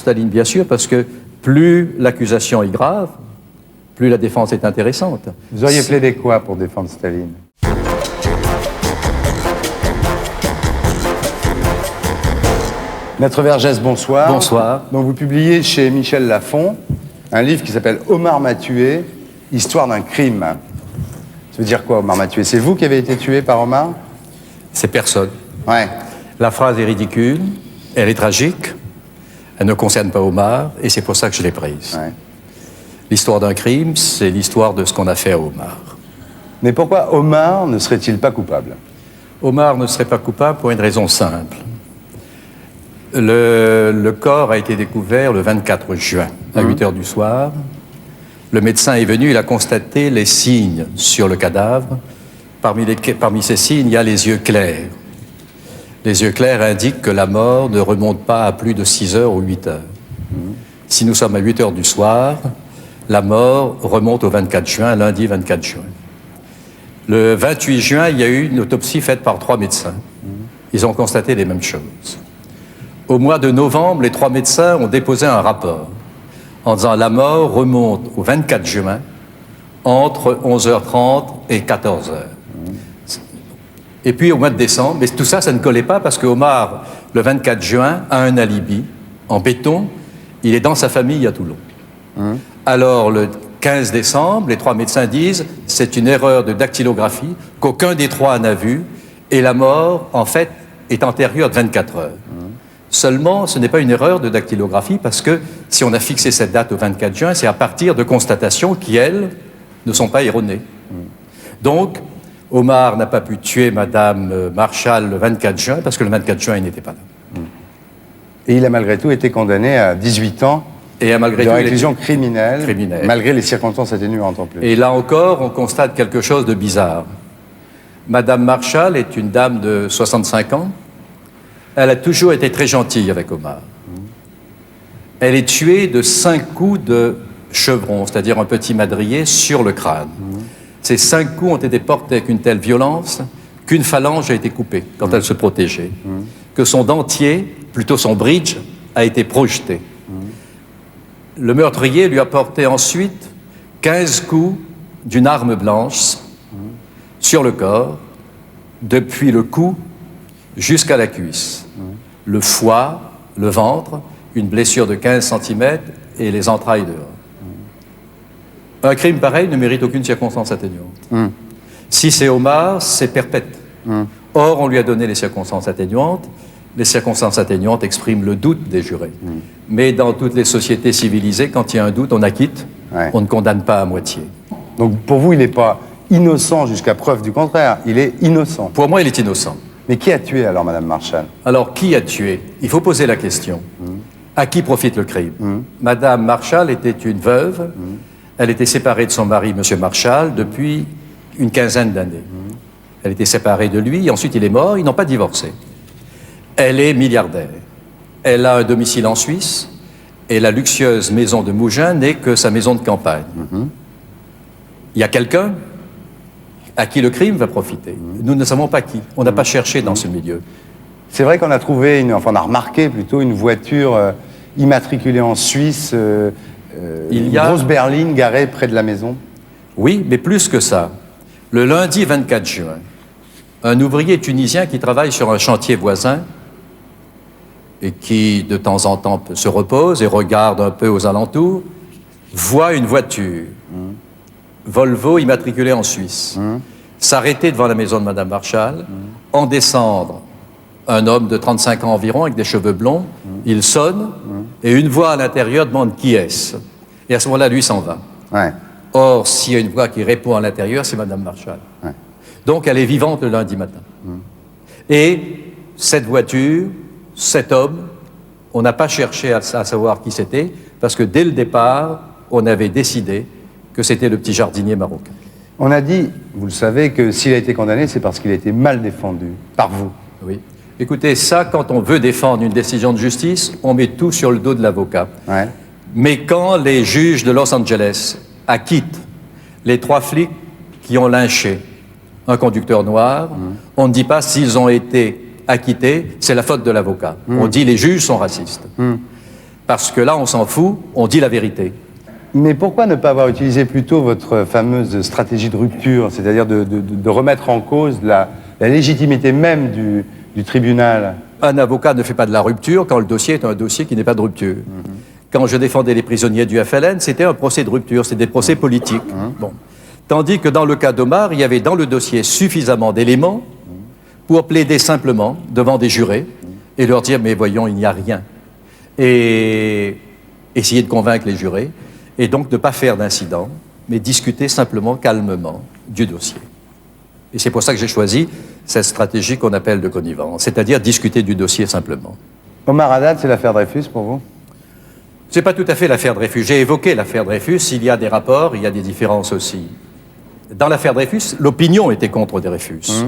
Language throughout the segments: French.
Staline, bien sûr, parce que plus l'accusation est grave, plus la défense est intéressante. Vous auriez plaidé quoi pour défendre Staline? Maître Vergès, bonsoir. Bonsoir. Donc vous publiez chez Michel Lafon un livre qui s'appelle Omar m'a tué, histoire d'un crime. Ça veut dire quoi, Omar m'a tué? C'est vous qui avez été tué par Omar? C'est personne. Ouais. La phrase est ridicule, elle est tragique, elle ne concerne pas Omar, et c'est pour ça que je l'ai prise. Ouais. L'histoire d'un crime, c'est l'histoire de ce qu'on a fait à Omar. Mais pourquoi Omar ne serait-il pas coupable? Omar ne serait pas coupable pour une raison simple. Le corps a été découvert le 24 juin, à 8 heures du soir. Le médecin est venu, il a constaté les signes sur le cadavre. Parmi ces signes, il y a les yeux clairs. Les yeux clairs indiquent que la mort ne remonte pas à plus de 6 heures ou 8 heures. Si nous sommes à 8 heures du soir, la mort remonte au 24 juin, lundi 24 juin. Le 28 juin, il y a eu une autopsie faite par 3 médecins. Ils ont constaté les mêmes choses. Au mois de novembre, les 3 médecins ont déposé un rapport en disant la mort remonte au 24 juin entre 11h30 et 14h. Et puis au mois de décembre, mais tout ça, ça ne collait pas parce que Omar, le 24 juin, a un alibi en béton. Il est dans sa famille à Toulon. Alors le 15 décembre, les 3 médecins disent c'est une erreur de dactylographie qu'aucun des 3 n'a vue et la mort, en fait, est antérieure de 24 heures. Seulement, ce n'est pas une erreur de dactylographie parce que si on a fixé cette date au 24 juin, c'est à partir de constatations qui, elles, ne sont pas erronées. Donc, Omar n'a pas pu tuer Madame Marshall le 24 juin parce que le 24 juin, il n'était pas là. Et il a malgré tout été condamné à 18 ans Et malgré de tout, réclusion criminelle, malgré les circonstances atténuantes en plus. Et là encore, on constate quelque chose de bizarre. Madame Marshall est une dame de 65 ans. Elle a toujours été très gentille avec Omar. Elle est tuée de 5 coups de chevron, c'est-à-dire un petit madrier, sur le crâne. Ces 5 coups ont été portés avec une telle violence qu'une phalange a été coupée quand elle se protégeait, que son dentier, plutôt son bridge, a été projeté. Le meurtrier lui a porté ensuite 15 coups d'une arme blanche sur le corps, depuis le cou jusqu'à la cuisse. Le foie, le ventre, une blessure de 15 cm et les entrailles dehors. Un crime pareil ne mérite aucune circonstance atténuante. Si c'est Omar, c'est perpète. Or, on lui a donné les circonstances atténuantes. Les circonstances atténuantes expriment le doute des jurés. Mais dans toutes les sociétés civilisées, quand il y a un doute, on acquitte, on ne condamne pas à moitié. Donc pour vous, il n'est pas innocent jusqu'à preuve du contraire, il est innocent. Pour moi, il est innocent. Mais qui a tué alors Madame Marshall? Alors, qui a tué? Il faut poser la question. À qui profite le crime? Madame Marshall était une veuve. Elle était séparée de son mari, M. Marshall, depuis une quinzaine d'années. Elle était séparée de lui, ensuite il est mort, ils n'ont pas divorcé. Elle est milliardaire. Elle a un domicile en Suisse, et la luxueuse maison de Mougins n'est que sa maison de campagne. Il y a quelqu'un à qui le crime va profiter. Nous ne savons pas qui. On n'a pas cherché dans ce milieu. C'est vrai qu'on a trouvé, on a remarqué plutôt une voiture immatriculée en Suisse, une grosse berline garée près de la maison. Oui, mais plus que ça. Le lundi 24 juin, un ouvrier tunisien qui travaille sur un chantier voisin et qui, de temps en temps, se repose et regarde un peu aux alentours, voit une voiture, Volvo immatriculée en Suisse, s'arrêter devant la maison de Madame Marshall, en descendre un homme de 35 ans environ, avec des cheveux blonds, il sonne, et une voix à l'intérieur demande qui est-ce. Et à ce moment-là, lui s'en va. Or, s'il y a une voix qui répond à l'intérieur, c'est Madame Marshall. Donc, elle est vivante le lundi matin. Et cette voiture, cet homme, on n'a pas cherché à savoir qui c'était, parce que dès le départ, on avait décidé que c'était le petit jardinier marocain. On a dit, vous le savez, que s'il a été condamné, c'est parce qu'il a été mal défendu, par vous. Oui. Écoutez, ça, quand on veut défendre une décision de justice, on met tout sur le dos de l'avocat. Mais quand les juges de Los Angeles acquittent les 3 flics qui ont lynché un conducteur noir, on ne dit pas s'ils ont été acquittés, c'est la faute de l'avocat. On dit les juges sont racistes. Parce que là, on s'en fout, on dit la vérité. Mais pourquoi ne pas avoir utilisé plutôt votre fameuse stratégie de rupture, c'est-à-dire de remettre en cause la légitimité même du tribunal? Un avocat ne fait pas de la rupture quand le dossier est un dossier qui n'est pas de rupture. Quand je défendais les prisonniers du FLN, c'était un procès de rupture, c'était des procès politiques. Bon. Tandis que dans le cas d'Omar, il y avait dans le dossier suffisamment d'éléments pour plaider simplement devant des jurés et leur dire « mais voyons, il n'y a rien ». Et essayer de convaincre les jurés et donc ne pas faire d'incident, mais discuter simplement, calmement du dossier. Et c'est pour ça que j'ai choisi cette stratégie qu'on appelle de connivence, c'est-à-dire discuter du dossier simplement. Omar Haddad, c'est l'affaire Dreyfus pour vous? C'est pas tout à fait l'affaire Dreyfus. J'ai évoqué l'affaire Dreyfus, il y a des rapports, il y a des différences aussi. Dans l'affaire Dreyfus, l'opinion était contre Dreyfus.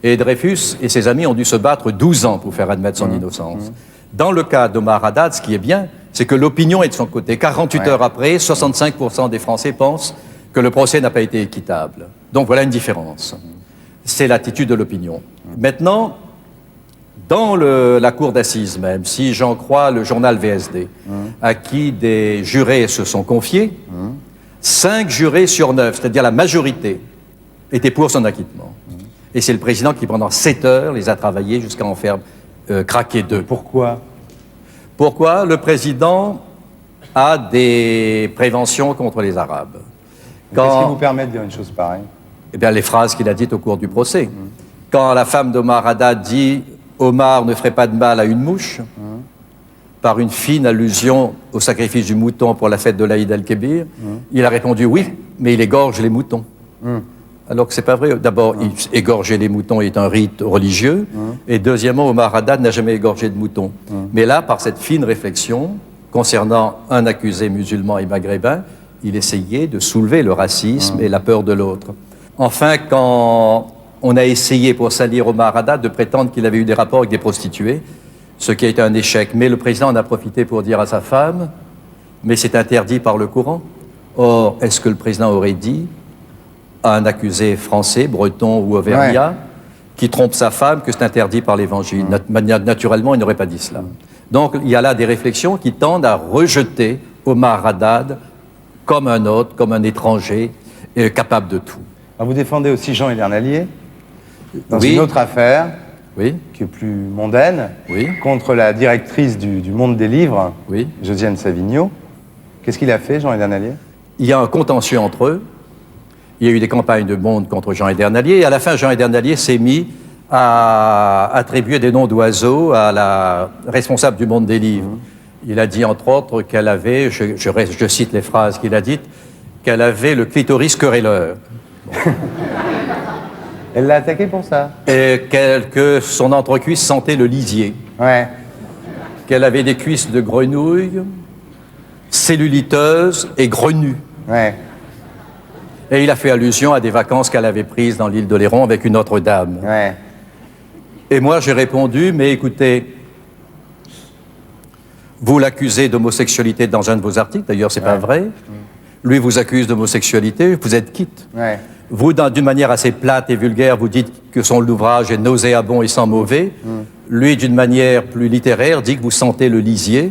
Et Dreyfus et ses amis ont dû se battre 12 ans pour faire admettre son innocence. Dans le cas d'Omar Haddad, ce qui est bien, c'est que l'opinion est de son côté. 48 heures après, 65% des Français pensent que le procès n'a pas été équitable. Donc voilà une différence. C'est l'attitude de l'opinion. Maintenant, dans la cour d'assises même, si j'en crois le journal VSD, à qui des jurés se sont confiés, 5 jurés sur 9, c'est-à-dire la majorité, étaient pour son acquittement. Et c'est le président qui, pendant 7 heures, les a travaillés jusqu'à en faire craquer 2. Pourquoi? Pourquoi? Le président a des préventions contre les Arabes. Qu'est-ce qui vous permet de dire une chose pareille? Eh bien, les phrases qu'il a dites au cours du procès. Quand la femme d'Omar Haddad dit « Omar ne ferait pas de mal à une mouche », par une fine allusion au sacrifice du mouton pour la fête de l'Aïd el-Kébir, il a répondu « Oui, mais il égorge les moutons ». Alors que c'est pas vrai. D'abord, égorger les moutons est un rite religieux, et deuxièmement, Omar Haddad n'a jamais égorgé de moutons. Mais là, par cette fine réflexion concernant un accusé musulman et maghrébin, il essayait de soulever le racisme et la peur de l'autre. Enfin, quand on a essayé pour salir Omar Haddad de prétendre qu'il avait eu des rapports avec des prostituées, ce qui a été un échec, mais le président en a profité pour dire à sa femme « mais c'est interdit par le Coran ». Or, est-ce que le président aurait dit à un accusé français, breton ou auvergnat, qui trompe sa femme, que c'est interdit par l'Évangile? Naturellement, il n'aurait pas dit cela. Donc, il y a là des réflexions qui tendent à rejeter Omar Haddad comme un autre, comme un étranger, capable de tout. Alors vous défendez aussi Jean Edernalier dans une autre affaire qui est plus mondaine, contre la directrice du Monde des Livres, Josiane Savigno. Qu'est-ce qu'il a fait, Jean Edernalier? Il y a un contentieux entre eux. Il y a eu des campagnes de Monde contre Jean Edernalier, et à la fin, Jean Edernalier s'est mis à attribuer des noms d'oiseaux à la responsable du Monde des Livres. Il a dit, entre autres, qu'elle avait, je cite les phrases qu'il a dites, qu'elle avait le clitoris querelleur. Elle l'a attaqué pour ça? Et que son entrecuisse sentait le lisier. Qu'elle avait des cuisses de grenouille, celluliteuses et grenues. Et il a fait allusion à des vacances qu'elle avait prises dans l'île d'Oléron avec une autre dame. Et moi, j'ai répondu, mais écoutez, vous l'accusez d'homosexualité dans un de vos articles, d'ailleurs, c'est pas vrai. Lui vous accuse d'homosexualité, vous êtes quitte. Vous, d'une manière assez plate et vulgaire, vous dites que son ouvrage est nauséabond et sans mauvais. Lui, d'une manière plus littéraire, dit que vous sentez le lisier.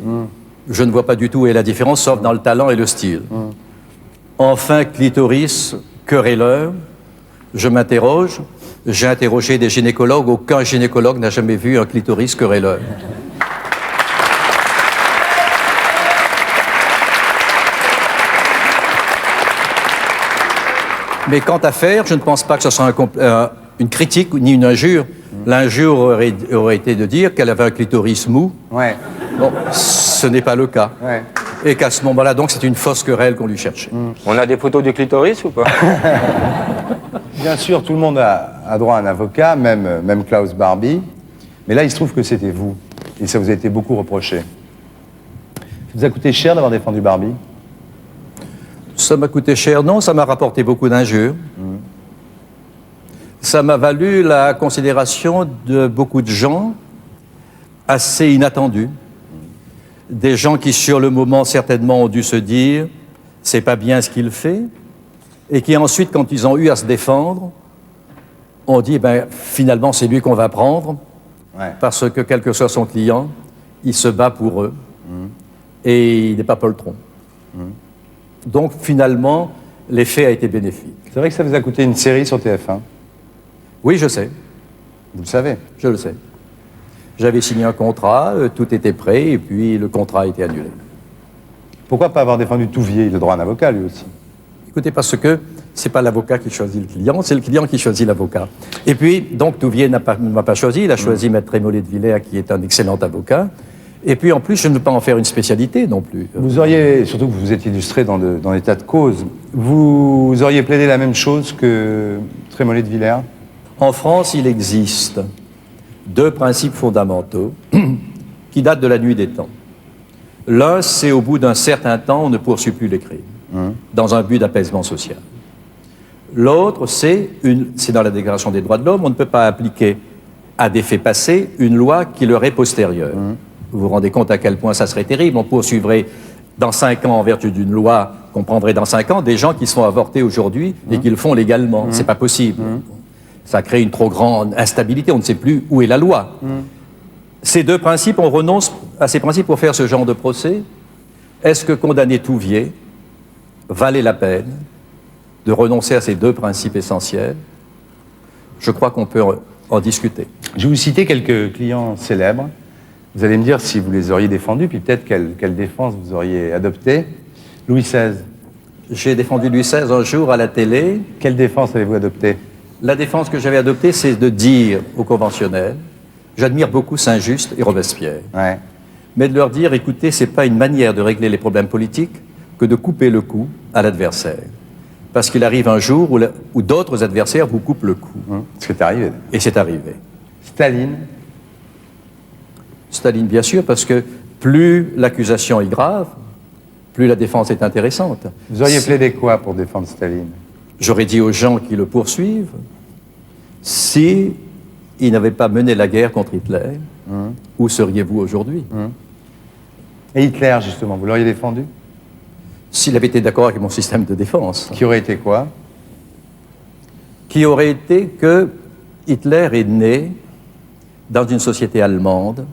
Je ne vois pas du tout où est la différence, sauf dans le talent et le style. Enfin, clitoris, querelleur, je m'interroge. J'ai interrogé des gynécologues, aucun gynécologue n'a jamais vu un clitoris querelleur. Mais quant à faire, je ne pense pas que ce soit une critique ni une injure. L'injure aurait été de dire qu'elle avait un clitoris mou. Bon, ce n'est pas le cas. Et qu'à ce moment-là, donc, c'est une fausse querelle qu'on lui cherchait. On a des photos du clitoris ou pas? Bien sûr, tout le monde a droit à un avocat, même Klaus Barbie. Mais là, il se trouve que c'était vous. Et ça vous a été beaucoup reproché. Ça vous a coûté cher d'avoir défendu Barbie? Ça m'a coûté cher, non, ça m'a rapporté beaucoup d'injures. Ça m'a valu la considération de beaucoup de gens assez inattendus. Des gens qui, sur le moment, certainement, ont dû se dire « c'est pas bien ce qu'il fait », et qui ensuite, quand ils ont eu à se défendre, ont dit ben, « finalement, c'est lui qu'on va prendre, parce que, quel que soit son client, il se bat pour eux. et il n'est pas poltron. Donc finalement, l'effet a été bénéfique. C'est vrai que ça vous a coûté une série sur TF1? Oui, je sais. Vous le savez? Je le sais. J'avais signé un contrat, tout était prêt, et puis le contrat a été annulé. Pourquoi pas avoir défendu Touvier? Il a droit à un avocat, lui aussi. Écoutez, parce que c'est pas l'avocat qui choisit le client, c'est le client qui choisit l'avocat. Et puis, donc, Touvier ne m'a pas choisi, il a choisi Maître Trémollet de Villers, qui est un excellent avocat. Et puis, en plus, je ne veux pas en faire une spécialité non plus. Vous auriez, surtout que vous êtes illustré dans l'état de cause, vous auriez plaidé la même chose que Trémollet de Villers? En France, il existe 2 principes fondamentaux qui datent de la nuit des temps. L'un, c'est au bout d'un certain temps, on ne poursuit plus les crimes, dans un but d'apaisement social. L'autre, c'est dans la Déclaration des droits de l'homme, on ne peut pas appliquer à des faits passés une loi qui leur est postérieure. Vous vous rendez compte à quel point ça serait terrible? On poursuivrait dans 5 ans, en vertu d'une loi qu'on prendrait dans 5 ans, des gens qui sont avortés aujourd'hui et qui le font légalement. C'est pas possible. Ça crée une trop grande instabilité, on ne sait plus où est la loi. Ces 2 principes, on renonce à ces principes pour faire ce genre de procès. Est-ce que condamner Touvier valait la peine de renoncer à ces 2 principes essentiels? Je crois qu'on peut en discuter. Je vais vous citer quelques clients célèbres. Vous allez me dire si vous les auriez défendus, puis peut-être quelle défense vous auriez adoptée. Louis XVI. J'ai défendu Louis XVI un jour à la télé. Quelle défense avez-vous adoptée? La défense que j'avais adoptée, c'est de dire aux conventionnels, j'admire beaucoup Saint-Just et Robespierre, mais de leur dire, écoutez, c'est pas une manière de régler les problèmes politiques que de couper le cou à l'adversaire. Parce qu'il arrive un jour où d'autres adversaires vous coupent le cou. Ce qui est arrivé. Et c'est arrivé. Staline. Staline, bien sûr, parce que plus l'accusation est grave, plus la défense est intéressante. Vous auriez plaidé quoi pour défendre Staline? J'aurais dit aux gens qui le poursuivent, si il n'avait pas mené la guerre contre Hitler, où seriez-vous aujourd'hui? Et Hitler, justement, vous l'auriez défendu? S'il avait été d'accord avec mon système de défense. Qui aurait été quoi? Qui aurait été que Hitler est né dans une société allemande,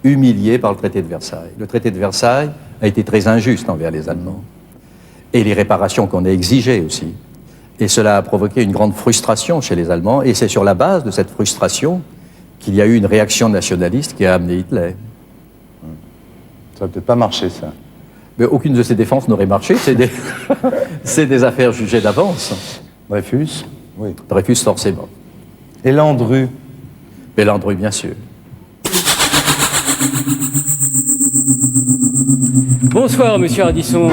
humiliée par le traité de Versailles. Le traité de Versailles a été très injuste envers les Allemands. Et les réparations qu'on a exigées aussi. Et cela a provoqué une grande frustration chez les Allemands, et c'est sur la base de cette frustration qu'il y a eu une réaction nationaliste qui a amené Hitler. Ça n'a peut-être pas marché, ça. Mais aucune de ces défenses n'aurait marché, c'est des affaires jugées d'avance. Dreyfus? Oui. Dreyfus, forcément. Et Landru? Et Landru, bien sûr. Bonsoir, monsieur Ardisson.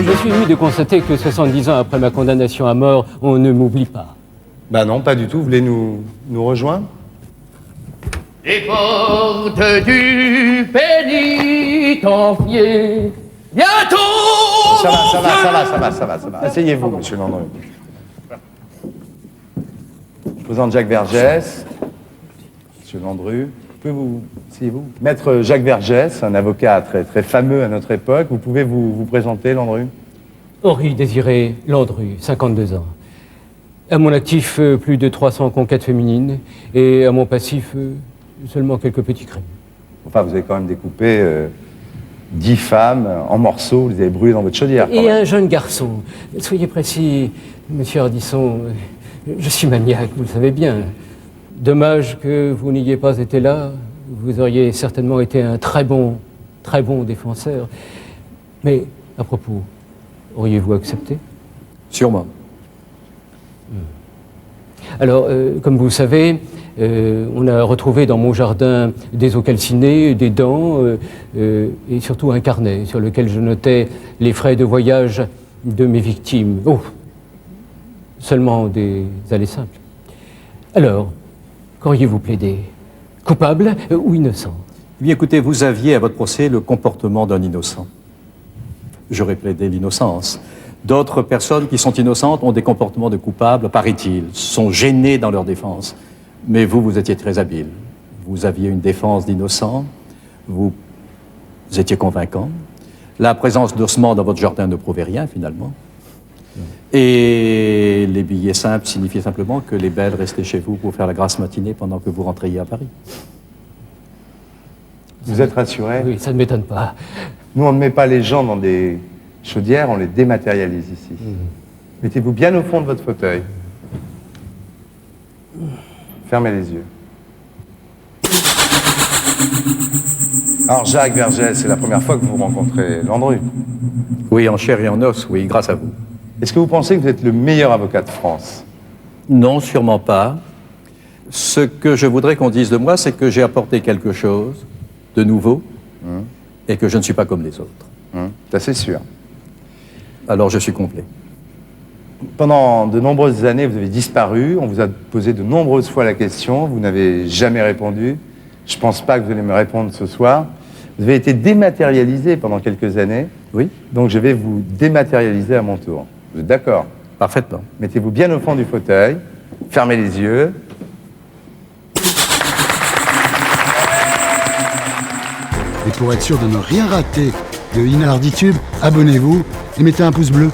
Je suis ému de constater que 70 ans après ma condamnation à mort, on ne m'oublie pas. Ben non, pas du tout. Vous voulez nous rejoindre? Les portes du pénitencier, bientôt... Ça va. Asseyez-vous, monsieur Landru. Je présente Jacques Vergès. Monsieur Landru. Asseyez-vous. Maître Jacques Vergès, un avocat très, très fameux à notre époque. Vous pouvez vous présenter, Landru? Henri Désiré Landru, 52 ans. À mon actif, plus de 300 conquêtes féminines. Et à mon passif, seulement quelques petits crimes. Enfin, vous avez quand même découpé 10 femmes en morceaux, vous les avez brûlées dans votre chaudière. Et un jeune garçon. Soyez précis, monsieur Ardisson. Je suis maniaque, vous le savez bien. Dommage que vous n'ayez pas été là. Vous auriez certainement été un très bon défenseur. Mais, à propos, auriez-vous accepté? Sûrement. Alors, comme vous le savez, on a retrouvé dans mon jardin des os calcinés, des dents et surtout un carnet sur lequel je notais les frais de voyage de mes victimes. Oh, seulement des allées simples. Alors, qu'auriez-vous plaidé? Coupable ou innocent? Eh bien, écoutez, vous aviez à votre procès le comportement d'un innocent. J'aurais plaidé l'innocence. D'autres personnes qui sont innocentes ont des comportements de coupables, paraît-il, sont gênées dans leur défense. Mais vous étiez très habile. Vous aviez une défense d'innocent, vous étiez convaincant. La présence d'ossements dans votre jardin ne prouvait rien, finalement. Et les billets simples signifient simplement que les belles restaient chez vous pour faire la grasse matinée pendant que vous rentriez à Paris. Vous êtes rassuré? Oui, ça ne m'étonne pas. Nous, on ne met pas les gens dans des chaudières, on les dématérialise ici. Mettez-vous bien au fond de votre fauteuil. Fermez les yeux. Alors, Jacques Vergès, c'est la première fois que vous rencontrez Landru. Oui, en chair et en os, oui, grâce à vous. Est-ce que vous pensez que vous êtes le meilleur avocat de France? Non, sûrement pas. Ce que je voudrais qu'on dise de moi, c'est que j'ai apporté quelque chose de nouveau et que je ne suis pas comme les autres. Ça, c'est sûr. Alors, je suis complet. Pendant de nombreuses années, vous avez disparu. On vous a posé de nombreuses fois la question. Vous n'avez jamais répondu. Je ne pense pas que vous allez me répondre ce soir. Vous avez été dématérialisé pendant quelques années. Oui. Donc, je vais vous dématérialiser à mon tour. Vous êtes d'accord? Parfaitement. Mettez-vous bien au fond du fauteuil. Fermez les yeux. Et pour être sûr de ne rien rater de Inarditube, abonnez-vous et mettez un pouce bleu.